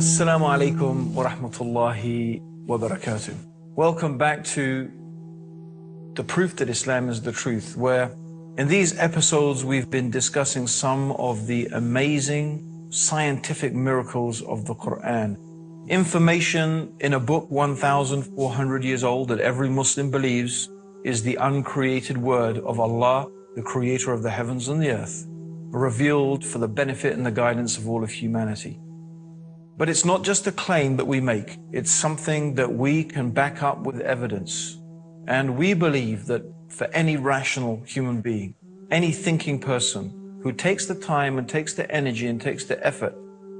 Assalamu alaikum wa rahmatullahi wa barakatuh. Welcome back to the proof that Islam is the truth, where in these episodes we've been discussing some of the amazing scientific miracles of the Qur'an. Information in a book 1,400 years old that every Muslim believes is the uncreated word of Allah, the creator of the heavens and the earth, revealed for the benefit and the guidance of all of humanity. But it's not just a claim that we make, it's something that we can back up with evidence. And we believe that for any rational human being, any thinking person who takes the time and takes the energy and takes the effort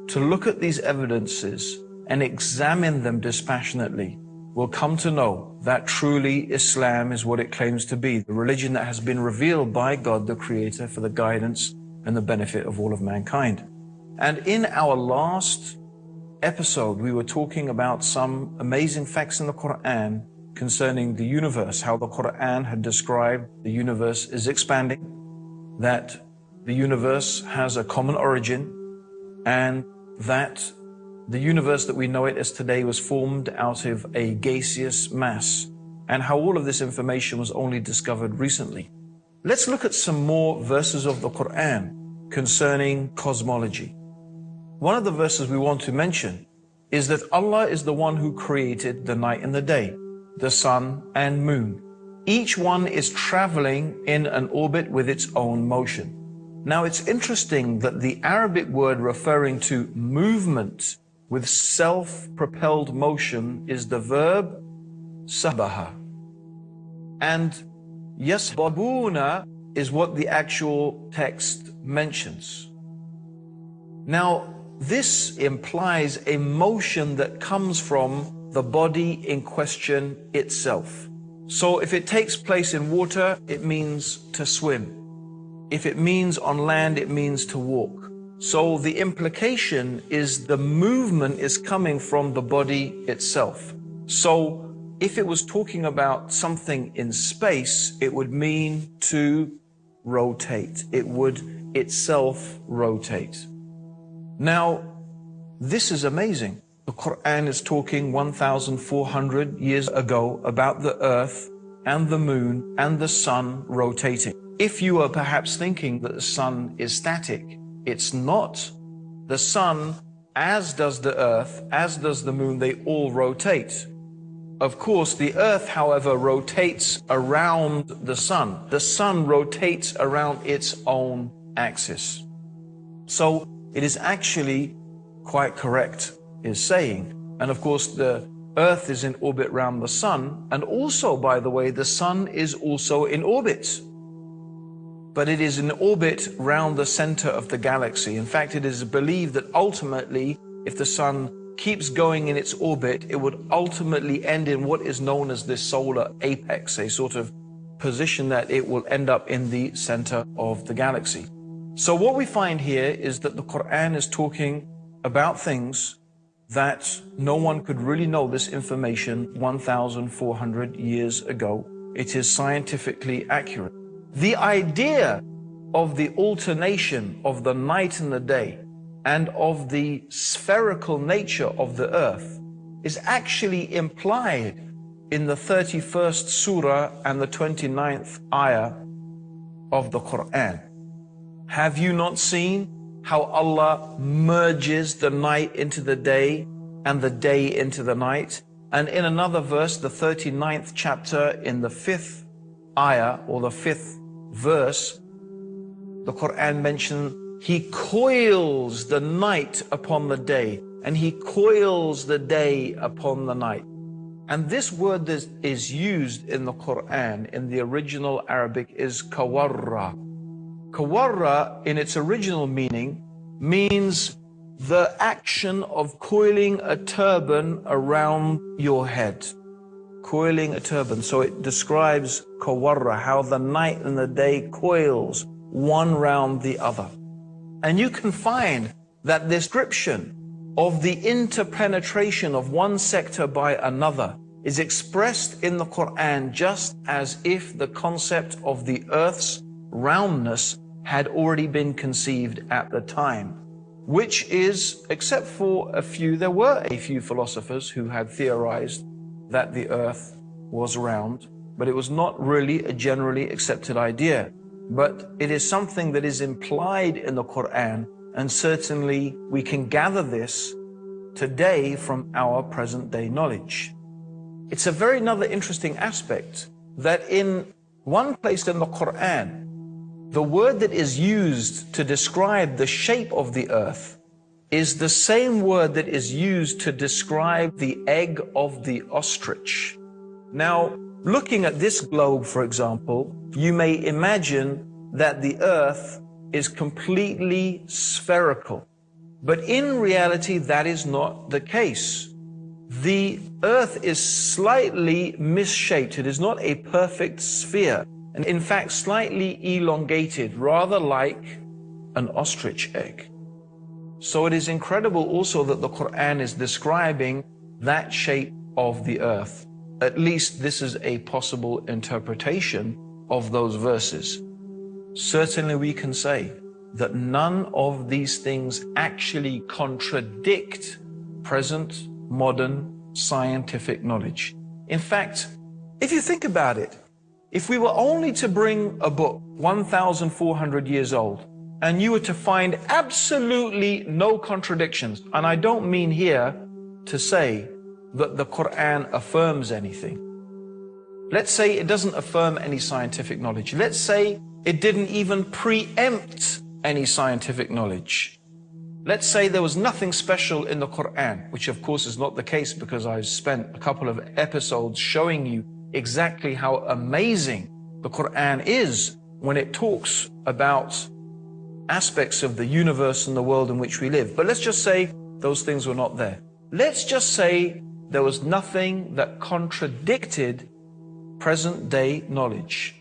to look at these evidences and examine them dispassionately, will come to know that truly Islam is what it claims to be, the religion that has been revealed by God the Creator for the guidance and the benefit of all of mankind. And in our last episode, we were talking about some amazing facts in the Qur'an concerning the universe, how the Qur'an had described the universe is expanding, that the universe has a common origin, and that the universe that we know it as today was formed out of a gaseous mass, and how all of this information was only discovered recently. Let's look at some more verses of the Qur'an concerning cosmology. One of the verses we want to mention is that Allah is the one who created the night and the day, the sun and moon. Each one is traveling in an orbit with its own motion. Now it's interesting that the Arabic word referring to movement with self-propelled motion is the verb sabaha. And yasbabuna is what the actual text mentions. Now, this implies a motion that comes from the body in question itself. So if it takes place in water, it means to swim. If it means on land, it means to walk. So the implication is the movement is coming from the body itself. So if it was talking about something in space, it would mean to rotate. It would itself rotate. Now, this is amazing. The Qur'an is talking 1,400 years ago about the earth and the moon and the sun rotating. If you are perhaps thinking that the sun is static, it's not. The sun, as does the earth, as does the moon, they all rotate. Of course, the earth, however, rotates around the sun. The sun rotates around its own axis. So it is actually quite correct, is saying. And of course, the earth is in orbit around the sun. And also, by the way, the sun is also in orbit. But it is in orbit round the center of the galaxy. In fact, it is believed that ultimately, if the sun keeps going in its orbit, it would ultimately end in what is known as the solar apex, a sort of position that it will end up in the center of the galaxy. So what we find here is that the Qur'an is talking about things that no one could really know this information 1,400 years ago. It is scientifically accurate. The idea of the alternation of the night and the day and of the spherical nature of the earth is actually implied in the 31st surah and the 29th ayah of the Qur'an. Have you not seen how Allah merges the night into the day and the day into the night? And in another verse, the 39th chapter in the 5th ayah or the 5th verse, the Qur'an mentions He coils the night upon the day and He coils the day upon the night. And this word that is used in the Qur'an in the original Arabic is kawarra. Kawarra in its original meaning means the action of coiling a turban around your head. Coiling a turban. So it describes kawarra, how the night and the day coils one round the other. And you can find that description of the interpenetration of one sector by another is expressed in the Qur'an just as if the concept of the earth's roundness had already been conceived at the time. which is, except for a few, there were a few philosophers who had theorized that the earth was round, but it was not really a generally accepted idea. But it is something that is implied in the Qur'an, and certainly we can gather this today from our present day knowledge. It's a very another interesting aspect that in one place in the Qur'an, the word that is used to describe the shape of the earth is the same word that is used to describe the egg of the ostrich. Now, looking at this globe, for example, you may imagine that the earth is completely spherical. But in reality, that is not the case. The earth is slightly misshaped. It is not a perfect sphere, and in fact, slightly elongated, rather like an ostrich egg. So it is incredible also that the Qur'an is describing that shape of the earth. At least this is a possible interpretation of those verses. Certainly we can say that none of these things actually contradict present modern scientific knowledge. In fact, if you think about it, if we were only to bring a book 1,400 years old and you were to find absolutely no contradictions, and I don't mean here to say that the Qur'an affirms anything. Let's say it doesn't affirm any scientific knowledge. Let's say it didn't even preempt any scientific knowledge. Let's say there was nothing special in the Qur'an, which of course is not the case, because I've spent a couple of episodes showing you exactly how amazing the Qur'an is when it talks about aspects of the universe and the world in which we live. But let's just say those things were not there. Let's just say there was nothing that contradicted present day knowledge.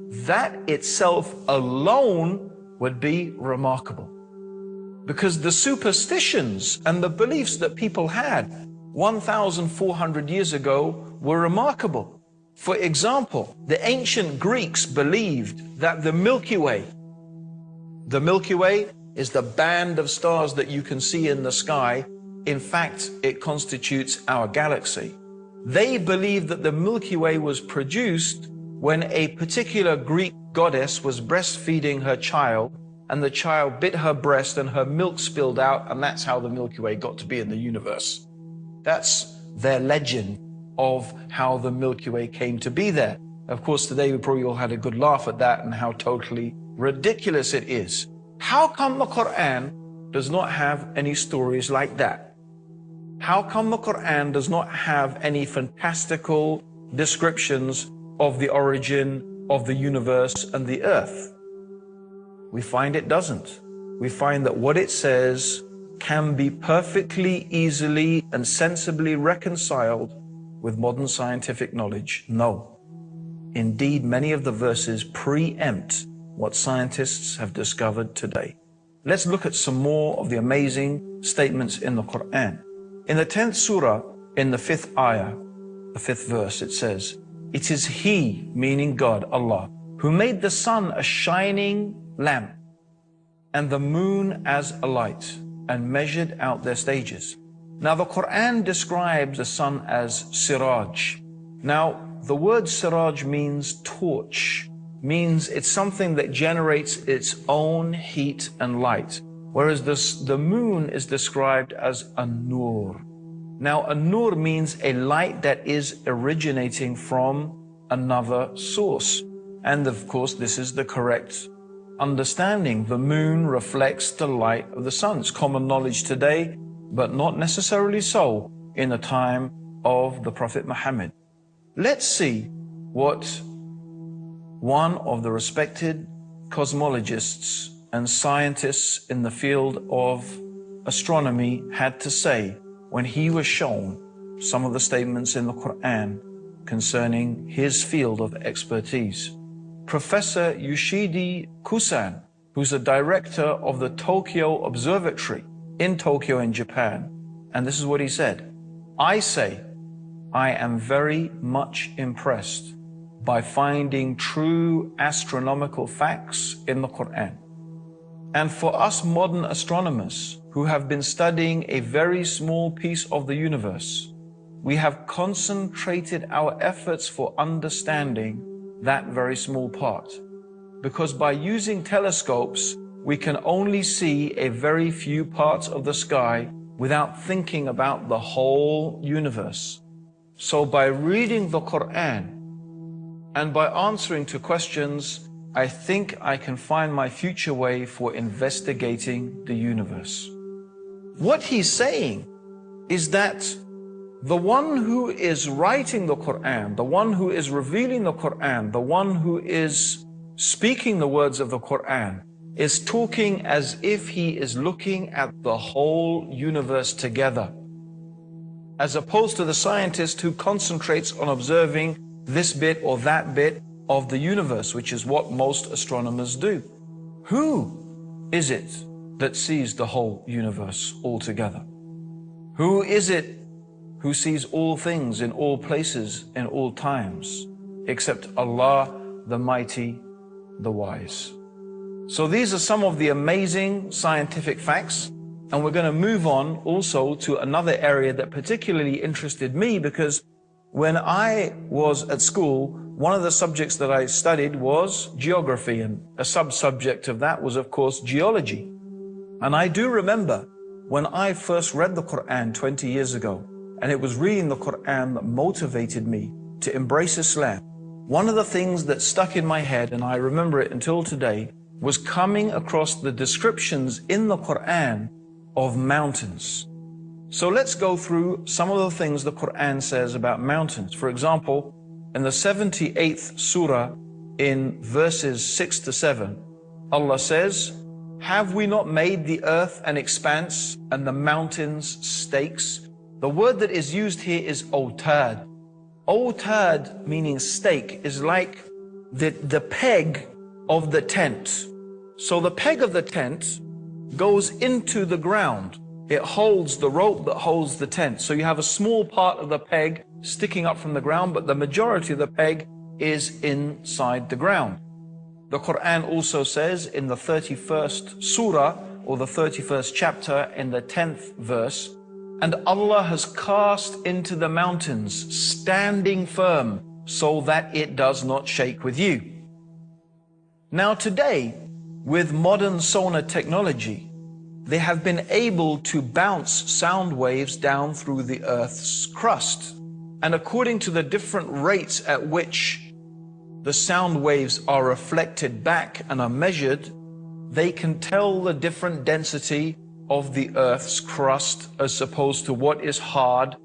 That itself alone would be remarkable, because the superstitions and the beliefs that people had 1,400 years ago were remarkable. For example, the ancient Greeks believed that the Milky Way is the band of stars that you can see in the sky. In fact, it constitutes our galaxy. They believed that the Milky Way was produced when a particular Greek goddess was breastfeeding her child, and the child bit her breast and her milk spilled out, and that's how the Milky Way got to be in the universe. That's their legend of how the Milky Way came to be there. Of course, today we probably all had a good laugh at that and how totally ridiculous it is. How come the Qur'an does not have any stories like that? How come the Qur'an does not have any fantastical descriptions of the origin of the universe and the earth? We find it doesn't. We find that what it says can be perfectly, easily, and sensibly reconciled with modern scientific knowledge. No. Indeed, many of the verses preempt what scientists have discovered today. Let's look at some more of the amazing statements in the Qur'an. In the 10th surah, in the 5th ayah, the 5th verse, it says, "It is He," meaning God, Allah, "who made the sun a shining lamp and the moon as a light, and measured out their stages." Now the Qur'an describes the sun as siraj. Now the word siraj means torch, means it's something that generates its own heat and light, whereas the moon is described as a nur. Now a nur means a light that is originating from another source, and of course this is the correct understanding. The moon reflects the light of the sun. It's common knowledge today, but not necessarily so in the time of the Prophet Muhammad. Let's see what one of the respected cosmologists and scientists in the field of astronomy had to say when he was shown some of the statements in the Qur'an concerning his field of expertise. Professor Yoshidi Kusan, who's the director of the Tokyo Observatory in Tokyo in Japan, and this is what he said: "I say, I am very much impressed by finding true astronomical facts in the Qur'an. And for us modern astronomers who have been studying a very small piece of the universe, we have concentrated our efforts for understanding that very small part. Because by using telescopes, we can only see a very few parts of the sky without thinking about the whole universe. So by reading the Qur'an and by answering to questions, I think I can find my future way for investigating the universe. What he's saying is that the one who is writing the Qur'an, the one who is revealing the Qur'an, the one who is speaking the words of the Qur'an, is talking as if he is looking at the whole universe together, as opposed to the scientist who concentrates on observing this bit or that bit of the universe, which is what most astronomers do. Who is it that sees the whole universe altogether? Who is it who sees all things in all places in all times, except Allah, the Mighty, the Wise? So these are some of the amazing scientific facts, and we're going to move on also to another area that particularly interested me, because when I was at school, one of the subjects that I studied was geography, and a sub-subject of that was, of course, geology. And I do remember when I first read the Qur'an 20 years ago, and it was reading the Qur'an that motivated me to embrace Islam. One of the things that stuck in my head, and I remember it until today, was coming across the descriptions in the Qur'an of mountains. So let's go through some of the things the Qur'an says about mountains. For example, in the 78th surah, in verses 6 to 7, Allah says, "Have we not made the earth an expanse and the mountains stakes?" The word that is used here is otad. Otad, meaning stake, is like the peg of the tent. So the peg of the tent goes into the ground. It holds the rope that holds the tent. So you have a small part of the peg sticking up from the ground, but the majority of the peg is inside the ground. The Qur'an also says in the 31st surah, or the 31st chapter, in the 10th verse, "And Allah has cast into the mountains, standing firm, so that it does not shake with you." Now today, with modern sonar technology, they have been able to bounce sound waves down through the Earth's crust. And according to the different rates at which the sound waves are reflected back and are measured, they can tell the different density of the Earth's crust as opposed to what is hard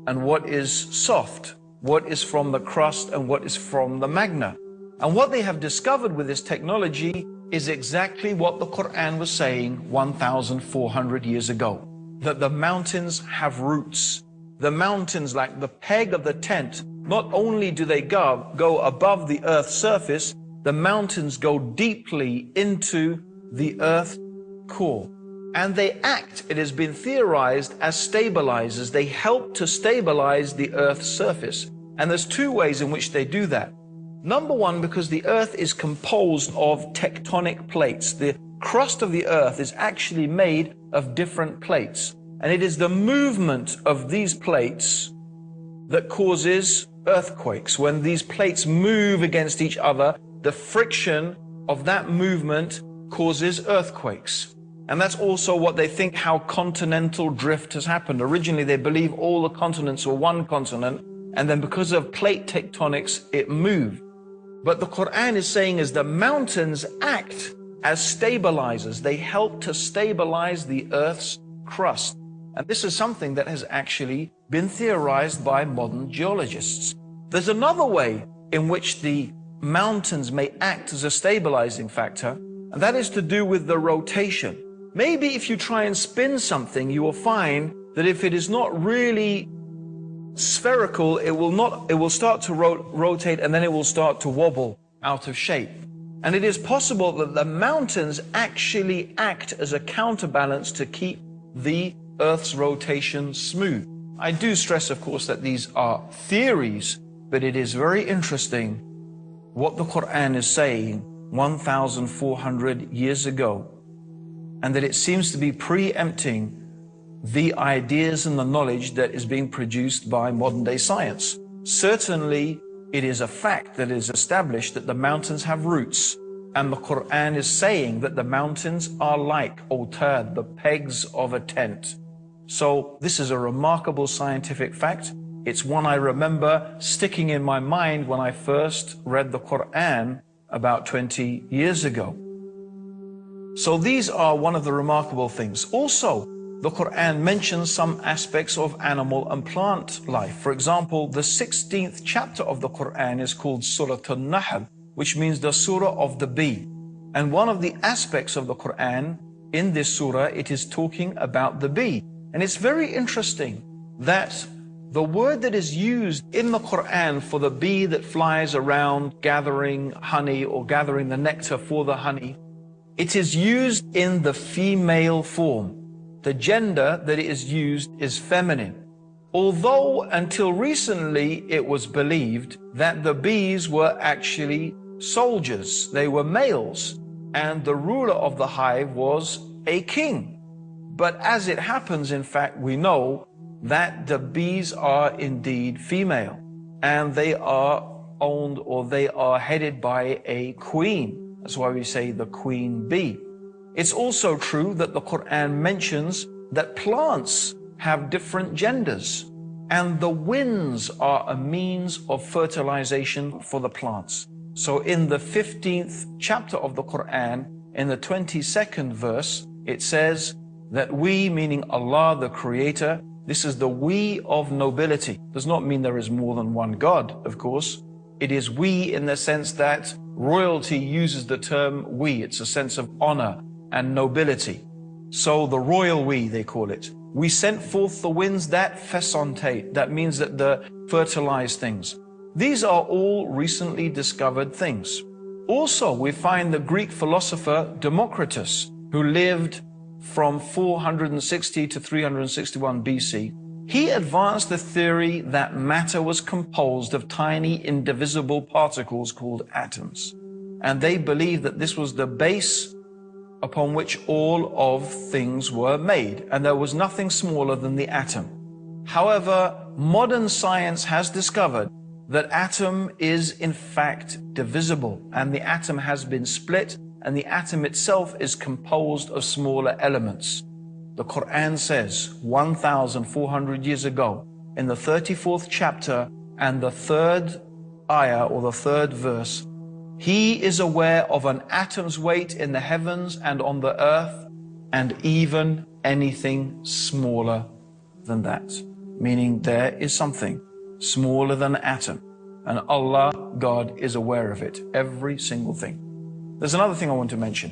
and what is soft, what is from the crust and what is from the magma. And what they have discovered with this technology is exactly what the Qur'an was saying 1,400 years ago, that the mountains have roots. The mountains, like the peg of the tent, not only do they go above the earth's surface, the mountains go deeply into the earth's core. And they act, it has been theorized, as stabilizers. They help to stabilize the earth's surface. And there's two ways in which they do that. Number one, because the earth is composed of tectonic plates. The crust of the earth is actually made of different plates. And it is the movement of these plates that causes earthquakes. When these plates move against each other, the friction of that movement causes earthquakes. And that's also what they think how continental drift has happened. Originally, they believe all the continents were one continent, and then because of plate tectonics, it moved. But the Qur'an is saying is the mountains act as stabilizers. They help to stabilize the earth's crust. And this is something that has actually been theorized by modern geologists. There's another way in which the mountains may act as a stabilizing factor, and that is to do with the rotation. Maybe if you try and spin something, you will find that if it is not really spherical, it will start to rotate, and then it will start to wobble out of shape. And it is possible that the mountains actually act as a counterbalance to keep the Earth's rotation smooth. I do stress, of course, that these are theories, but it is very interesting what the Qur'an is saying 1,400 years ago. and that it seems to be preempting the ideas and the knowledge that is being produced by modern day science. Certainly, it is a fact that is established that the mountains have roots, and the Qur'an is saying that the mountains are like autad, the pegs of a tent. So this is a remarkable scientific fact. It's one I remember sticking in my mind when I first read the Qur'an about 20 years ago. So these are one of the remarkable things. Also, the Qur'an mentions some aspects of animal and plant life. For example, the 16th chapter of the Qur'an is called Surah An-Nahl, which means the surah of the bee. And one of the aspects of the Qur'an in this surah, it is talking about the bee. And it's very interesting that the word that is used in the Qur'an for the bee that flies around gathering honey or gathering the nectar for the honey, it is used in the female form. The gender that it is used is feminine. Although until recently it was believed that the bees were actually soldiers, they were males, and the ruler of the hive was a king. But as it happens, in fact, we know that the bees are indeed female, and they are owned or they are headed by a queen. That's why we say the queen bee. It's also true that the Qur'an mentions that plants have different genders, and the winds are a means of fertilization for the plants. So in the 15th chapter of the Qur'an, in the 22nd verse, it says that we, meaning Allah the Creator, this is the we of nobility. Does not mean there is more than one God, of course. It is we in the sense that royalty uses the term we. It's a sense of honor and nobility. So the royal we, they call it. We sent forth the winds that fesontate. That means that the fertilize things. These are all recently discovered things. Also, we find the Greek philosopher Democritus, who lived from 460 to 361 BC. He advanced the theory that matter was composed of tiny indivisible particles called atoms. And they believed that this was the base upon which all of things were made, and there was nothing smaller than the atom. However, modern science has discovered that atom is in fact divisible, and the atom has been split, and the atom itself is composed of smaller elements. The Qur'an says 1,400 years ago in the 34th chapter and the 3rd ayah or the 3rd verse, He is aware of an atom's weight in the heavens and on the earth, and even anything smaller than that. Meaning there is something smaller than an atom, and Allah, God, is aware of it, every single thing. There's another thing I want to mention.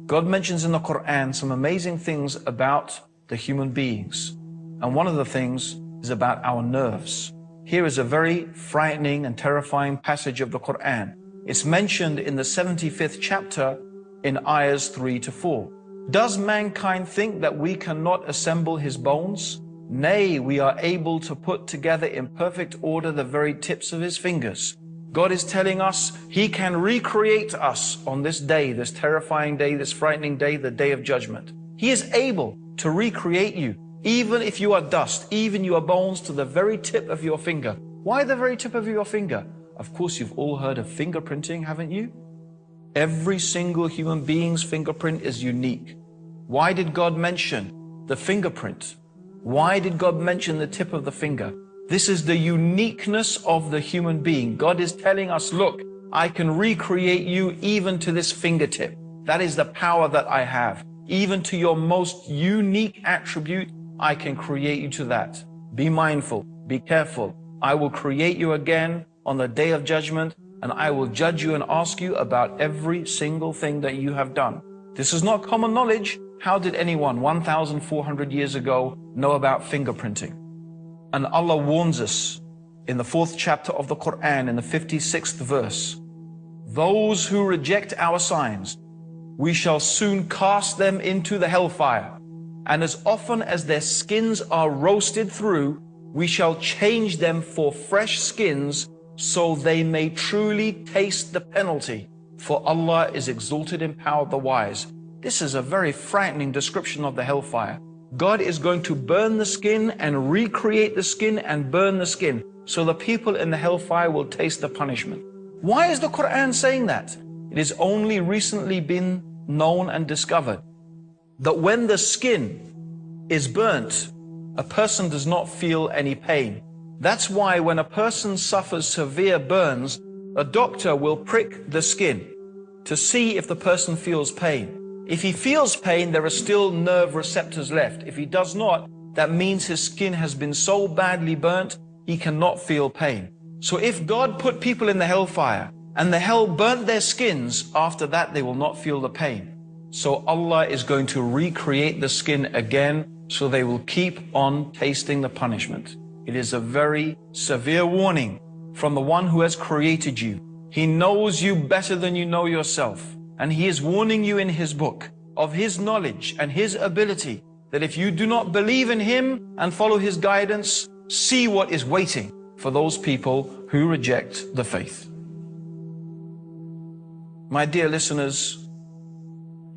God mentions in the Qur'an some amazing things about the human beings, and one of the things is about our nerves. Here is a very frightening and terrifying passage of the Qur'an. It's mentioned in the 75th chapter in ayahs 3 to 4. Does mankind think that we cannot assemble his bones? Nay, we are able to put together in perfect order the very tips of his fingers. God is telling us He can recreate us on this day, this terrifying day, this frightening day, the day of judgment. He is able to recreate you, even if you are dust, even your bones to the very tip of your finger. Why the very tip of your finger? Of course, you've all heard of fingerprinting, haven't you? Every single human being's fingerprint is unique. Why did God mention the fingerprint? Why did God mention the tip of the finger? This is the uniqueness of the human being. God is telling us, look, I can recreate you even to this fingertip. That is the power that I have. Even to your most unique attribute, I can create you to that. Be mindful, be careful. I will create you again on the day of judgment, and I will judge you and ask you about every single thing that you have done. This is not common knowledge. How did anyone 1,400 years ago know about fingerprinting? And Allah warns us in the 4th chapter of the Qur'an, in the 56th verse, those who reject our signs, we shall soon cast them into the hellfire. And as often as their skins are roasted through, we shall change them for fresh skins, so they may truly taste the penalty. For Allah is exalted in power, the wise. This is a very frightening description of the hellfire. God is going to burn the skin and recreate the skin and burn the skin, so the people in the hellfire will taste the punishment. Why is the Qur'an saying that? It has only recently been known and discovered that when the skin is burnt, a person does not feel any pain. That's why when a person suffers severe burns, a doctor will prick the skin to see if the person feels pain. If he feels pain, there are still nerve receptors left. If he does not, that means his skin has been so badly burnt, he cannot feel pain. So if God put people in the hellfire and the hell burnt their skins, after that they will not feel the pain. So Allah is going to recreate the skin again, so they will keep on tasting the punishment. It is a very severe warning from the one who has created you. He knows you better than you know yourself. And He is warning you in His book of His knowledge and His ability, that if you do not believe in Him and follow His guidance, see what is waiting for those people who reject the faith. My dear listeners,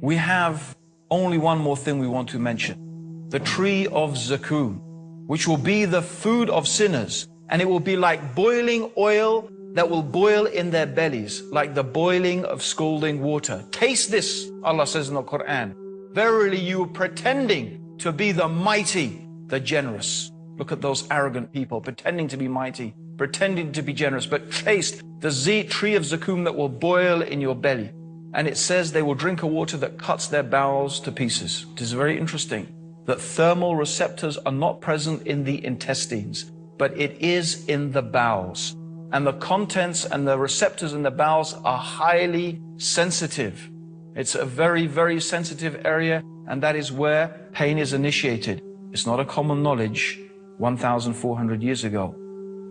we have only one more thing we want to mention. The tree of Zakum, which will be the food of sinners, and it will be like boiling oil that will boil in their bellies, like the boiling of scalding water. Taste this, Allah says in the Qur'an. Verily you are pretending to be the mighty, the generous. Look at those arrogant people pretending to be mighty, pretending to be generous, but taste the tree of Zakum that will boil in your belly. And it says they will drink a water that cuts their bowels to pieces. It is very interesting that thermal receptors are not present in the intestines, but it is in the bowels. And the contents and the receptors in the bowels are highly sensitive. It's a very, very sensitive area, and that is where pain is initiated. It's not a common knowledge 1,400 years ago,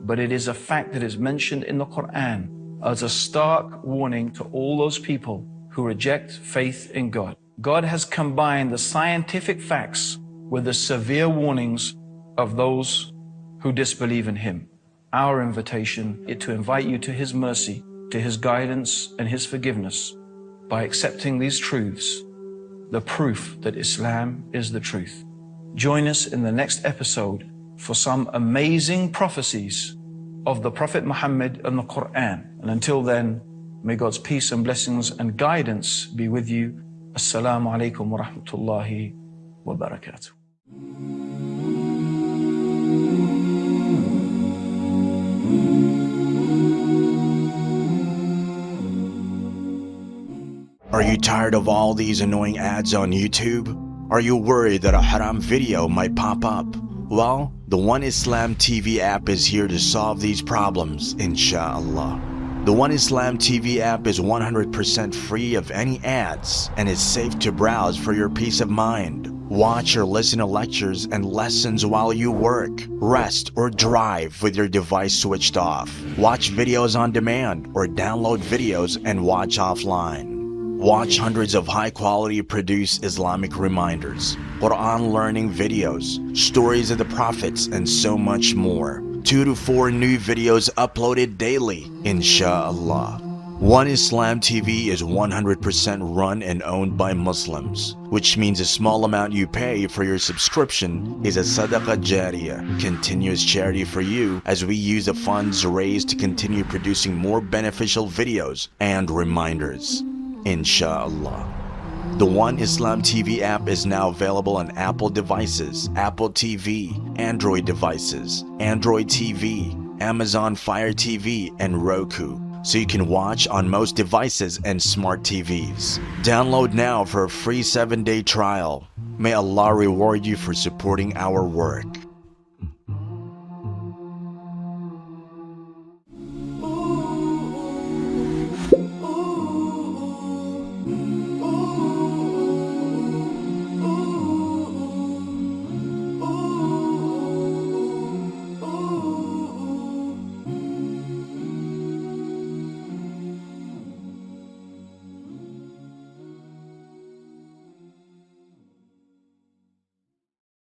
but it is a fact that is mentioned in the Qur'an as a stark warning to all those people who reject faith in God. God has combined the scientific facts with the severe warnings of those who disbelieve in Him. Our invitation is to invite you to His mercy, to His guidance and His forgiveness by accepting these truths, the proof that Islam is the truth. Join us in the next episode for some amazing prophecies of the Prophet Muhammad and the Qur'an. And until then, may God's peace and blessings and guidance be with you. Assalamu alaikum wa rahmatullahi wa barakatuh. Are you tired of all these annoying ads on YouTube? Are you worried that a haram video might pop up? Well, the One Islam TV app is here to solve these problems, inshallah. The One Islam TV app is 100% free of any ads and is safe to browse for your peace of mind. Watch or listen to lectures and lessons while you work, rest, or drive with your device switched off. Watch videos on demand or download videos and watch offline. Watch hundreds of high-quality produced Islamic reminders, Qur'an learning videos, stories of the prophets, and so much more. 2 to 4 new videos uploaded daily, inshallah. One Islam TV is 100% run and owned by Muslims, which means a small amount you pay for your subscription is a sadaqah jariyah, continuous charity for you, as we use the funds raised to continue producing more beneficial videos and reminders, inshallah. The One Islam TV app is now available on Apple devices, Apple TV, Android devices, Android TV, Amazon Fire TV, and Roku, so you can watch on most devices and smart TVs. Download now for a free 7-day trial. May Allah reward you for supporting our work.